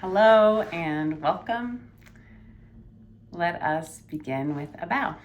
Hello and welcome. Let us begin with a bow.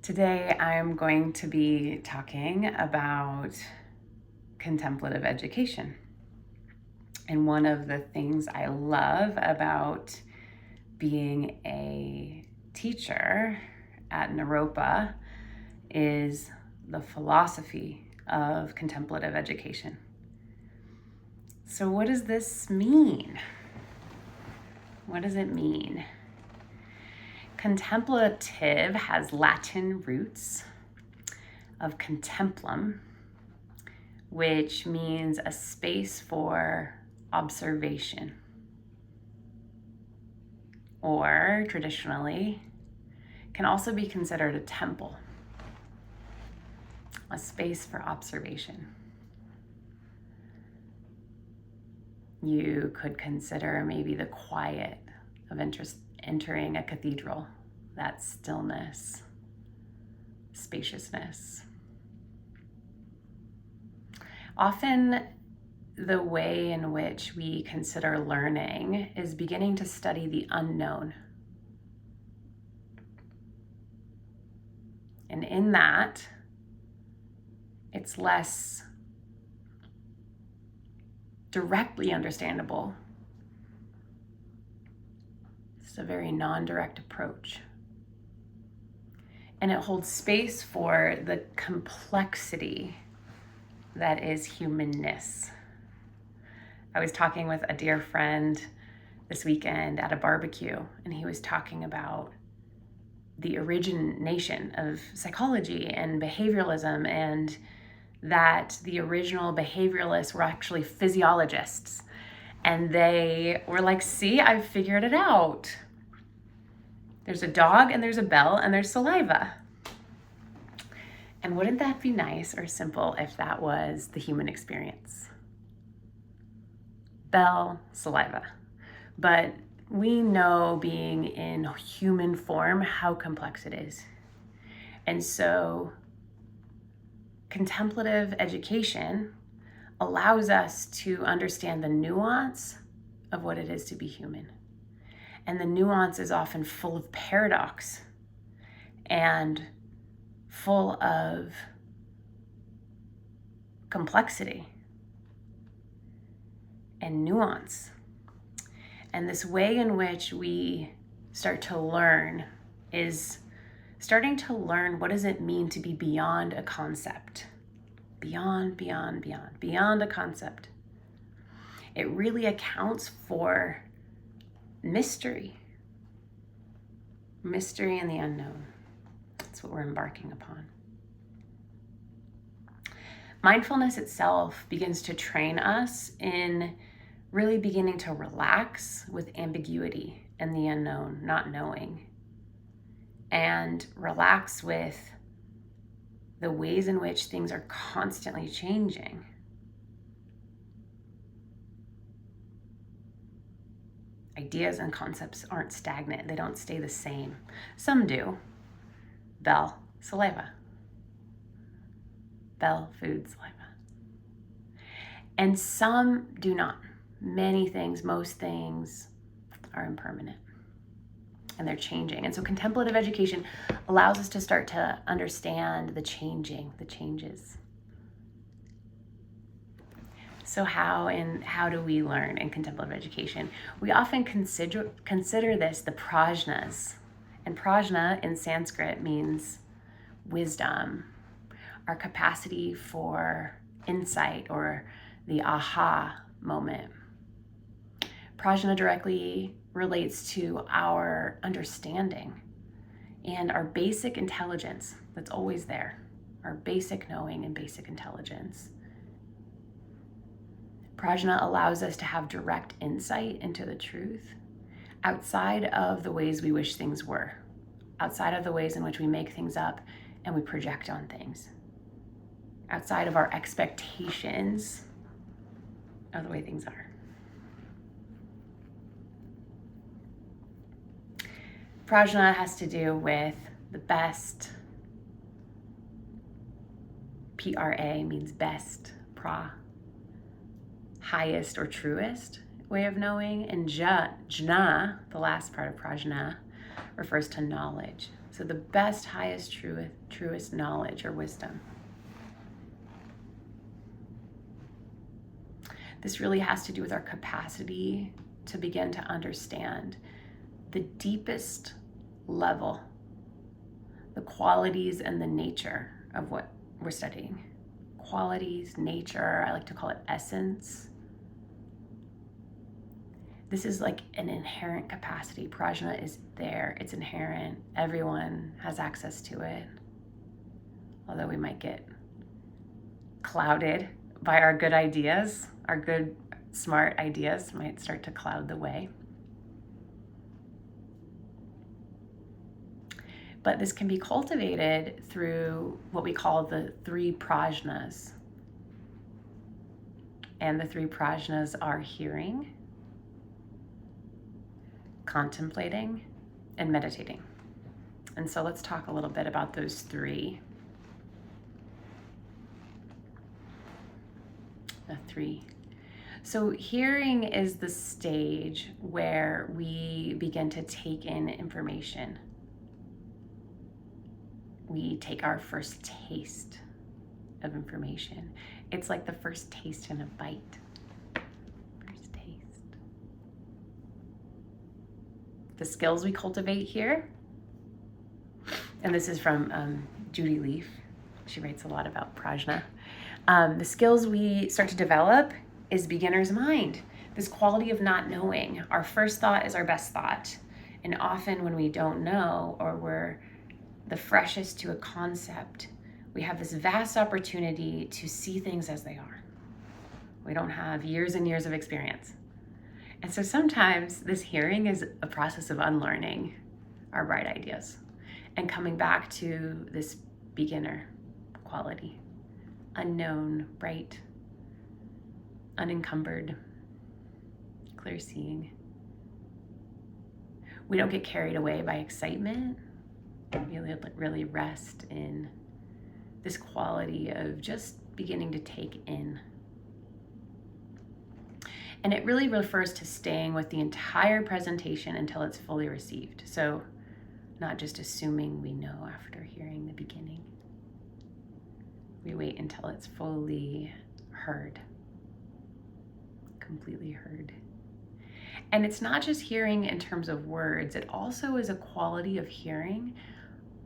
Today I'm going to be talking about contemplative education. And one of the things I love about being a teacher at Naropa is the philosophy of contemplative education. So what does this mean? What does it mean? Contemplative has Latin roots of contemplum, which means a space for observation, or traditionally can also be considered a temple, a space for observation. You could consider maybe the quiet of entering a cathedral, that stillness, spaciousness. Often the way in which we consider learning is beginning to study the unknown. And in that, it's less directly understandable. It's a very non-direct approach. And it holds space for the complexity that is humanness. I was talking with a dear friend this weekend at a barbecue, and he was talking about the origination of psychology and behavioralism, and that the original behavioralists were actually physiologists. And they were like, see, I figured it out. There's a dog and there's a bell and there's saliva. And wouldn't that be nice or simple if that was the human experience? Bell, saliva. But we know, being in human form, how complex it is. And so contemplative education allows us to understand the nuance of what it is to be human. And the nuance is often full of paradox and full of complexity and nuance. And this way in which we start to learn is starting to learn, what does it mean to be beyond a concept? Beyond a concept. It really accounts for mystery and the unknown. That's what we're embarking upon. Mindfulness itself begins to train us in really beginning to relax with ambiguity and the unknown, not knowing, and relax with the ways in which things are constantly changing. Ideas and concepts aren't stagnant. They don't stay the same. Some do. Bell, saliva. Bell, food, saliva. And some do not. Many things, most things are impermanent. And they're changing. And so contemplative education allows us to start to understand the changes. So how do we learn in contemplative education? We often consider this the Prajnas. And Prajna in Sanskrit means wisdom, our capacity for insight, or the aha moment. Prajna directly relates to our understanding and our basic intelligence that's always there, our basic knowing and basic intelligence. Prajna allows us to have direct insight into the truth outside of the ways we wish things were, outside of the ways in which we make things up and we project on things, outside of our expectations of the way things are. Prajna has to do with the best Pra means best, highest or truest way of knowing, and jna, the last part of prajna, refers to knowledge. So the best, highest, truest knowledge or wisdom. This really has to do with our capacity to begin to understand the deepest level, the qualities and the nature of what we're studying. Qualities, nature, I like to call it essence. This is like an inherent capacity. Prajna is there, it's inherent. Everyone has access to it. Although we might get clouded by our good ideas, our good, smart ideas might start to cloud the way. But this can be cultivated through what we call the 3 prajnas. And the 3 prajnas are hearing, contemplating, and meditating. And so let's talk a little bit about those 3. The 3. So hearing is the stage where we begin to take in information. We take our first taste of information. It's like the first taste in a bite. First taste. The skills we cultivate here, and this is from Judy Leaf. She writes a lot about prajna. The skills we start to develop is beginner's mind. This quality of not knowing. Our first thought is our best thought. And often when we don't know, or we're the freshest to a concept, we have this vast opportunity to see things as they are. We don't have years and years of experience. And so sometimes this hearing is a process of unlearning our bright ideas and coming back to this beginner quality. Unknown, bright, unencumbered, clear seeing. We don't get carried away by excitement. We really rest in this quality of just beginning to take in. And it really refers to staying with the entire presentation until it's fully received. So not just assuming we know after hearing the beginning. We wait until it's fully heard, completely heard. And it's not just hearing in terms of words, it also is a quality of hearing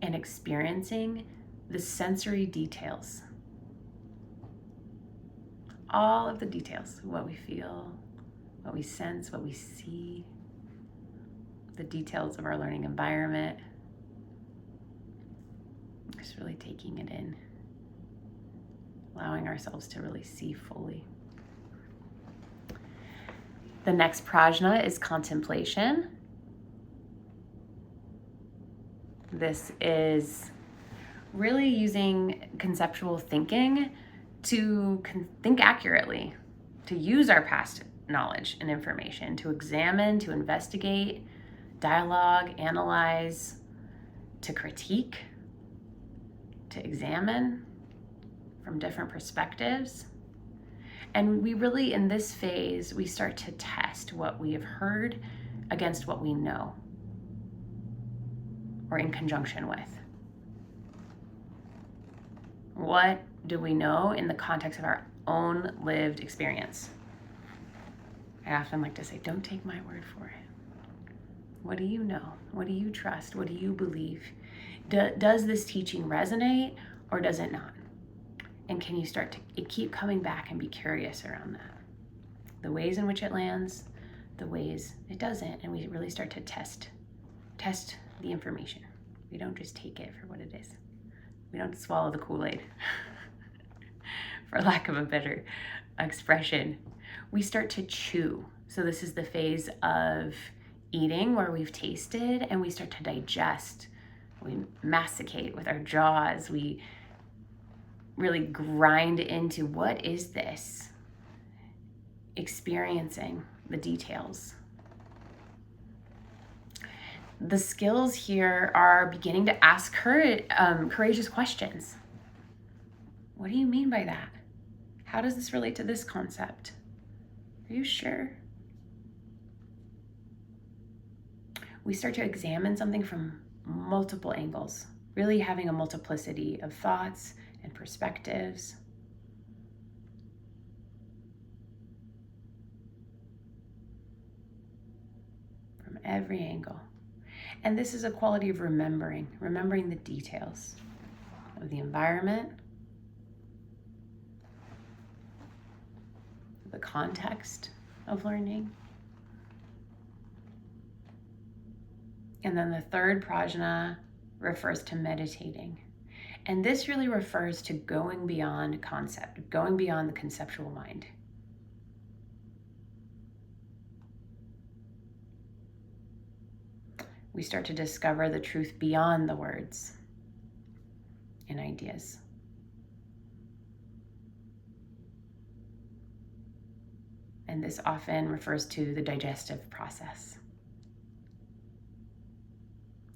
and experiencing the sensory details. All of the details, what we feel, what we sense, what we see, the details of our learning environment. Just really taking it in, allowing ourselves to really see fully. The next prajna is contemplation. This is really using conceptual thinking to think accurately, to use our past knowledge and information, to examine, to investigate, dialogue, analyze, to critique, to examine from different perspectives. And we really, in this phase, we start to test what we have heard against what we know, or in conjunction with. What do we know in the context of our own lived experience? I often like to say, don't take my word for it. What do you know? What do you trust? What do you believe? Does this teaching resonate or does it not? And can you start to keep coming back and be curious around that? The ways in which it lands, the ways it doesn't, and we really start to test the information. We don't just take it for what it is. We don't swallow the Kool-Aid, for lack of a better expression. We start to chew. So this is the phase of eating where we've tasted and we start to digest. We masticate with our jaws. We really grind into what is this? Experiencing the details. The skills here are beginning to ask courageous questions. What do you mean by that? How does this relate to this concept? Are you sure? We start to examine something from multiple angles, really having a multiplicity of thoughts and perspectives. From every angle. And this is a quality of remembering the details of the environment, the context of learning. And then the third prajna refers to meditating. And this really refers to going beyond concept, going beyond the conceptual mind. We start to discover the truth beyond the words and ideas. And this often refers to the digestive process.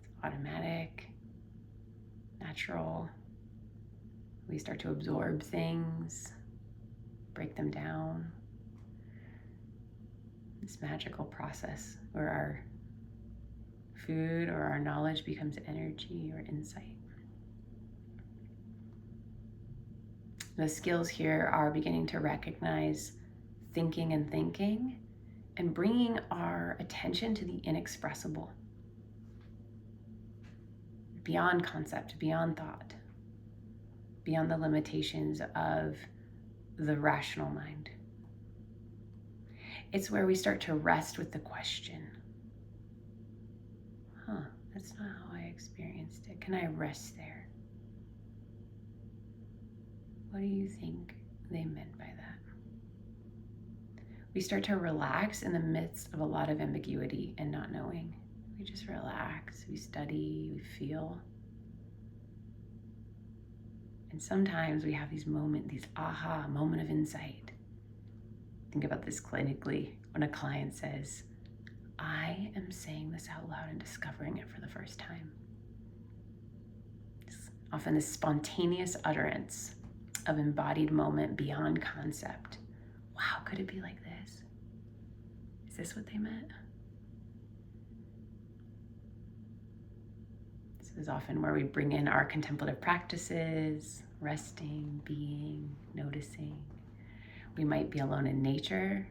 It's automatic, natural. We start to absorb things, break them down. This magical process where our food or our knowledge becomes energy or insight. The skills here are beginning to recognize thinking and bringing our attention to the inexpressible, beyond concept, beyond thought, beyond the limitations of the rational mind. It's where we start to rest with the question, that's not how I experienced it. Can I rest there? What do you think they meant by that? We start to relax in the midst of a lot of ambiguity and not knowing. We just relax, we study, we feel. And sometimes we have these moments, these aha, moment of insight. Think about this clinically when a client says, I am saying this out loud and discovering it for the first time. It's often this spontaneous utterance of embodied moment beyond concept. Wow, could it be like this? Is this what they meant? This is often where we bring in our contemplative practices, resting, being, noticing. We might be alone in nature,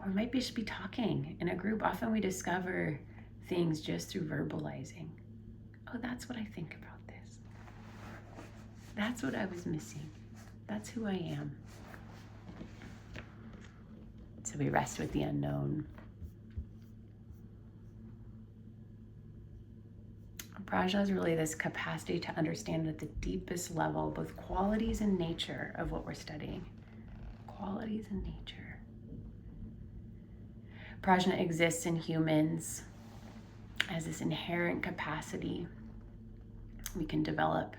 or we might just be talking in a group. Often we discover things just through verbalizing. Oh, that's what I think about this. That's what I was missing. That's who I am. So we rest with the unknown. Prajna is really this capacity to understand at the deepest level both qualities and nature of what we're studying. Qualities and nature. Prajna exists in humans as this inherent capacity we can develop.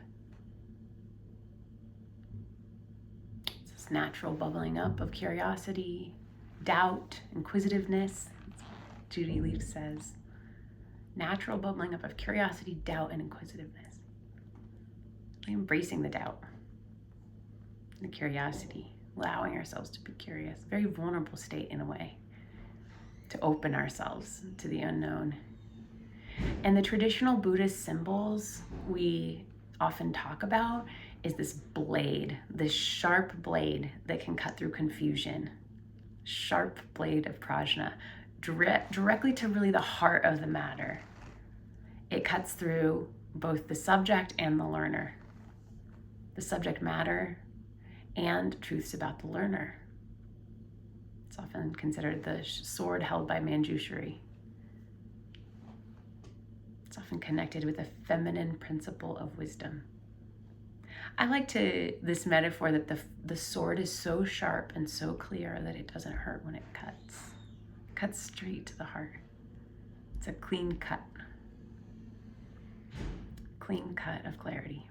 It's this natural bubbling up of curiosity, doubt, inquisitiveness. Judy Leaf says, natural bubbling up of curiosity, doubt, and inquisitiveness. Embracing the doubt, the curiosity, allowing ourselves to be curious. Very vulnerable state in a way, to open ourselves to the unknown. And the traditional Buddhist symbols we often talk about is this blade, this sharp blade that can cut through confusion. Sharp blade of prajna, directly to really the heart of the matter. It cuts through both the subject and the learner, the subject matter and truths about the learner. It's often considered the sword held by Manjushri. It's often connected with a feminine principle of wisdom. I like this metaphor that the sword is so sharp and so clear that it doesn't hurt when it cuts. It cuts straight to the heart. It's a clean cut. Clean cut of clarity.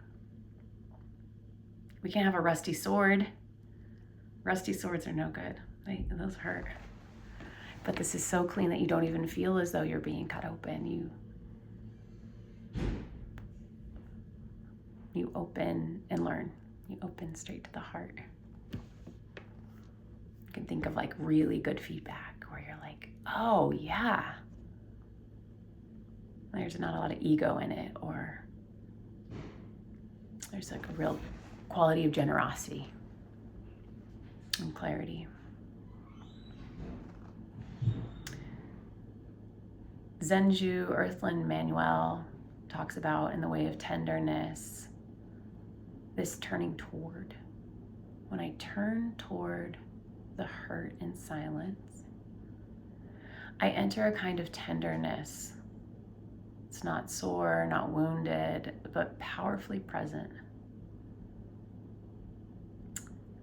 We can't have a rusty sword. Rusty swords are no good. Those hurt. But this is so clean that you don't even feel as though you're being cut open. You open and learn. You open straight to the heart. You can think of like really good feedback where you're like, oh yeah. There's not a lot of ego in it, or there's like a real quality of generosity and clarity. Zenju Earthland Manuel talks about in the way of tenderness, this turning toward. When I turn toward the hurt in silence, I enter a kind of tenderness. It's not sore, not wounded, but powerfully present.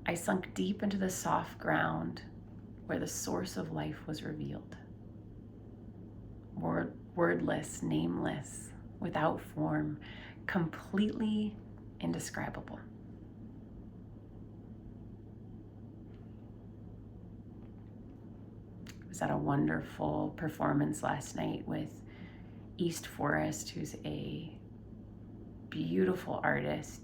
I sunk deep into the soft ground where the source of life was revealed. Wordless, nameless, without form, completely indescribable. I was at a wonderful performance last night with East Forest, who's a beautiful artist,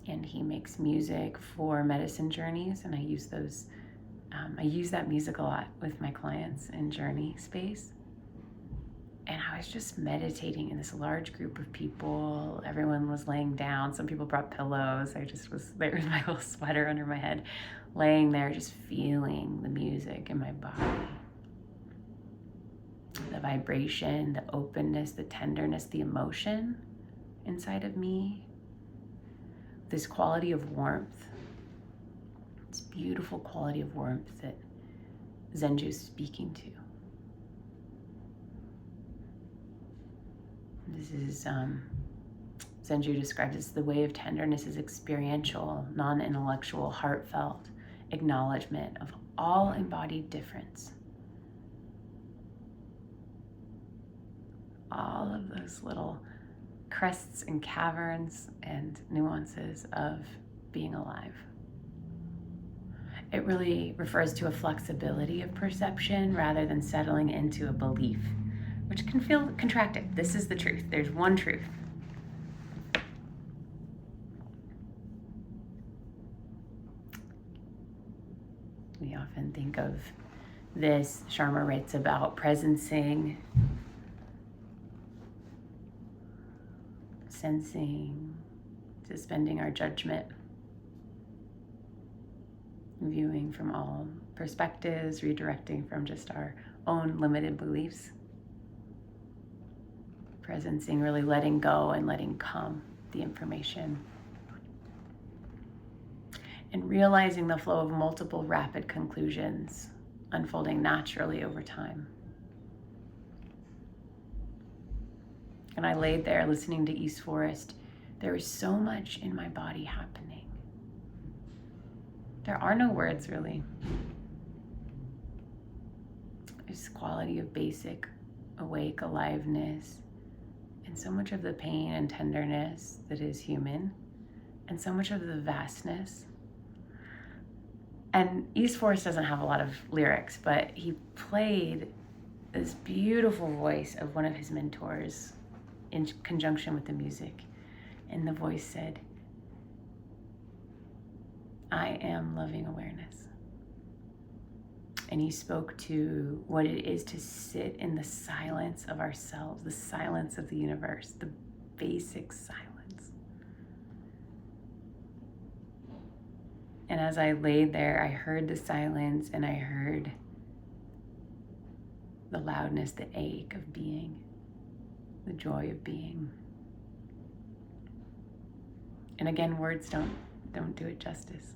and he makes music for medicine journeys, and I use that music a lot with my clients in journey space. And I was just meditating in this large group of people. Everyone was laying down. Some people brought pillows. I just was there with my little sweater under my head, laying there, just feeling the music in my body. The vibration, the openness, the tenderness, the emotion inside of me. This quality of warmth, this beautiful quality of warmth that Zenju is speaking to. This is, Zenju describes as the way of tenderness is experiential, non-intellectual, heartfelt acknowledgement of all embodied difference. All of those little crests and caverns and nuances of being alive. It really refers to a flexibility of perception rather than settling into a belief, which can feel contracted. This is the truth. There's one truth. We often think of this, Sharma writes about presencing, sensing, suspending our judgment, viewing from all perspectives, redirecting from just our own limited beliefs. Presencing, really letting go and letting come the information. And realizing the flow of multiple rapid conclusions unfolding naturally over time. And I laid there listening to East Forest. There was so much in my body happening. There are no words, really. There's quality of basic awake aliveness, and so much of the pain and tenderness that is human, and so much of the vastness. And East Forest doesn't have a lot of lyrics, but he played this beautiful voice of one of his mentors in conjunction with the music. And the voice said, I am loving awareness. And he spoke to what it is to sit in the silence of ourselves, the silence of the universe, the basic silence. And as I laid there, I heard the silence, and I heard the loudness, the ache of being, the joy of being. And again, words don't do it justice.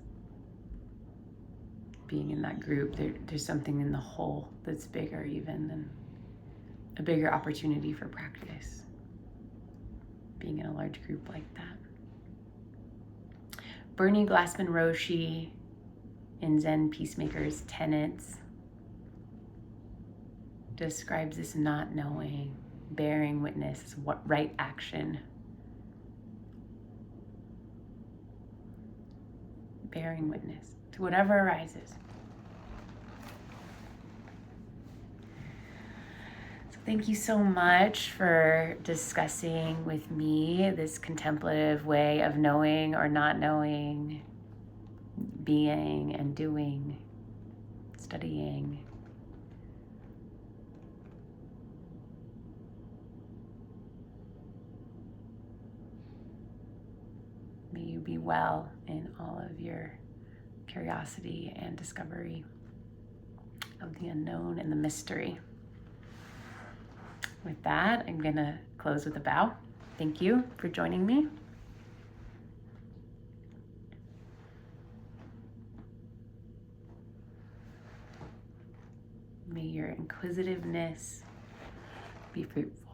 Being in that group, there's something in the whole that's bigger even than a bigger opportunity for practice. Being in a large group like that. Bernie Glassman Roshi in Zen Peacemaker's Tenets describes this not knowing, bearing witness as what right action. Bearing witness to whatever arises. So Thank you so much for discussing with me this contemplative way of knowing or not knowing, being and doing, studying. May you be well in all of your curiosity and discovery of the unknown and the mystery. With that, I'm going to close with a bow. Thank you for joining me. May your inquisitiveness be fruitful.